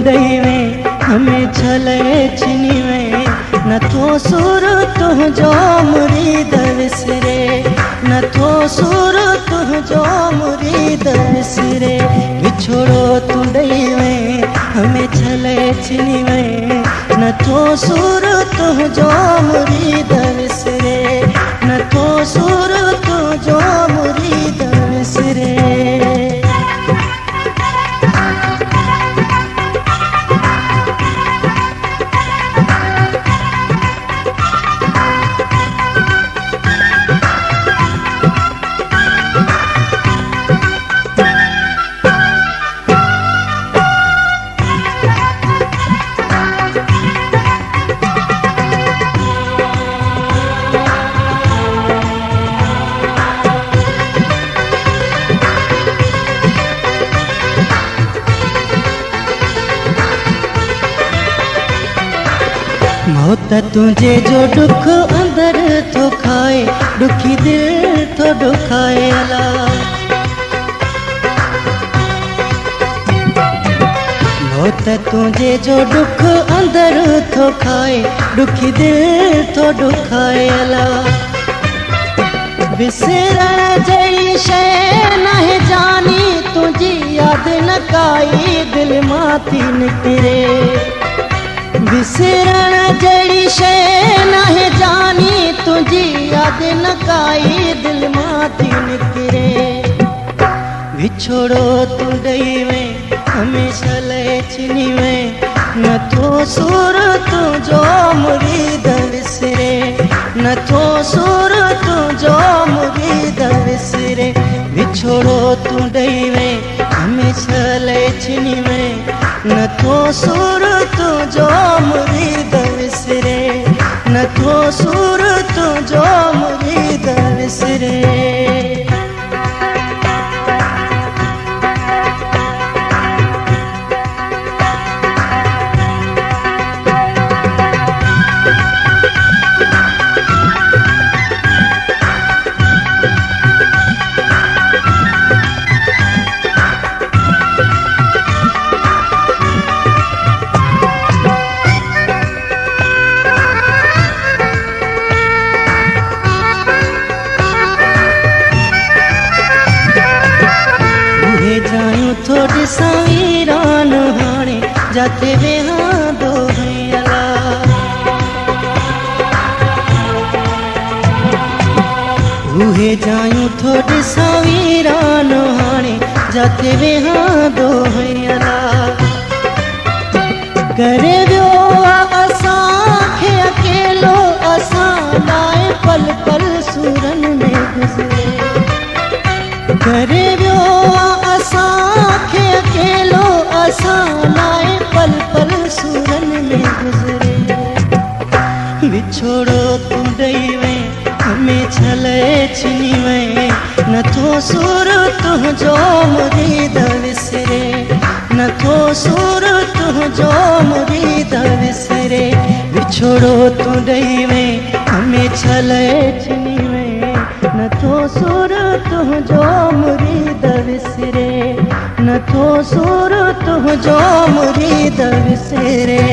ॾई में हमें छले छिनी में न थो सुर तुझो मुरीद विसरे न थो सुर तुझो मुरीद विसरे विछोड़ो तू ॾई में हमें छले छिनी में न थो सुर तुझो मुरीद विसरे न थो सुर तुझो मुरीद विसरे। मौत तुझे जो दुख अंदर तो खाए दुखी दिल तो दुखाए अला मौत तुझे जो दुख अंदर तो खाए दुखी दिल तो दुखाए अला विसरण जई शय नहीं जानी तुझी याद न काई दिल माती निकरे विसरण जड़ी शय नहीं जानी तुझी याद न काई दिल माती निकरे विछोड़ो तू ॾई में हमेशा ले छिनी में न थो सुर तुझो मुरीद विसरे न थो सुर तुझो मुरीद विसरे विछोड़ो तू ॾई में हमेशा ले छिनी में न थो सुर तुझो मुरीद विसरे न थो सुर तुझो मुरीद विसरे। थोड़ी सवीरान हाणे जाते वेहा दो अला उहे जायूं थोड़ी सवीरान हाणे जाते वेहा दो अला करे वियो असांखे अकेलो असां लाइ पल पल सूरन में गुज़रे करे वियो असांखे अकेलो असां लाइ पल पल सूरन में गुज़रे विछोड़ो तू ॾई में हमें छले छिनी में न थो सुर तुझो मुरीद विसरे न थो सुर तुझो मुरीद विसरे विछोड़ो तू ॾई में हमें छले छिनी में न थो सुर तुझो मुरीद विसरे न थो सुर तुझो मुरीद विसरे।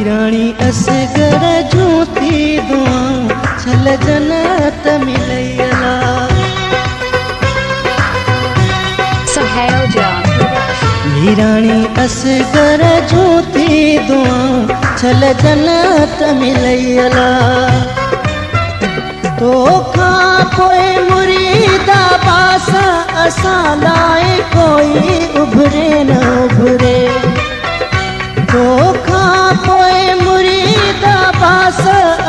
रानी असगर जूती दुआऊं छल जन्नत मिलैला रानी असगर जूती दुआऊं छल जन्नत मिलैला तो खां पोइ मुरीदा पास असां लाइ कोई उभरे न उभरे तो खां पोइ मुरीदा पास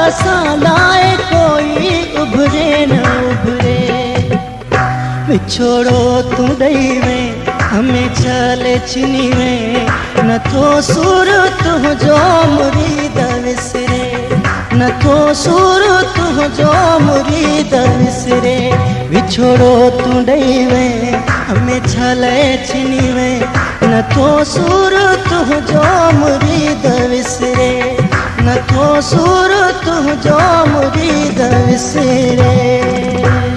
असां लाइ कोई उभरे न उभरे विछोड़ो तूं ॾेई वे हमें छले छिनी वे नथो सुर तुंहिंजो मुरीद विसरे नथो सुर तुंहिंजो मुरीद विसरे विछोड़ो तूं ॾेई वे हमें छले छिनी वे नथो सुर तुंहिंजो मुरीद विसरे नथो सुर तुंहिंजो मुरीद विसरे।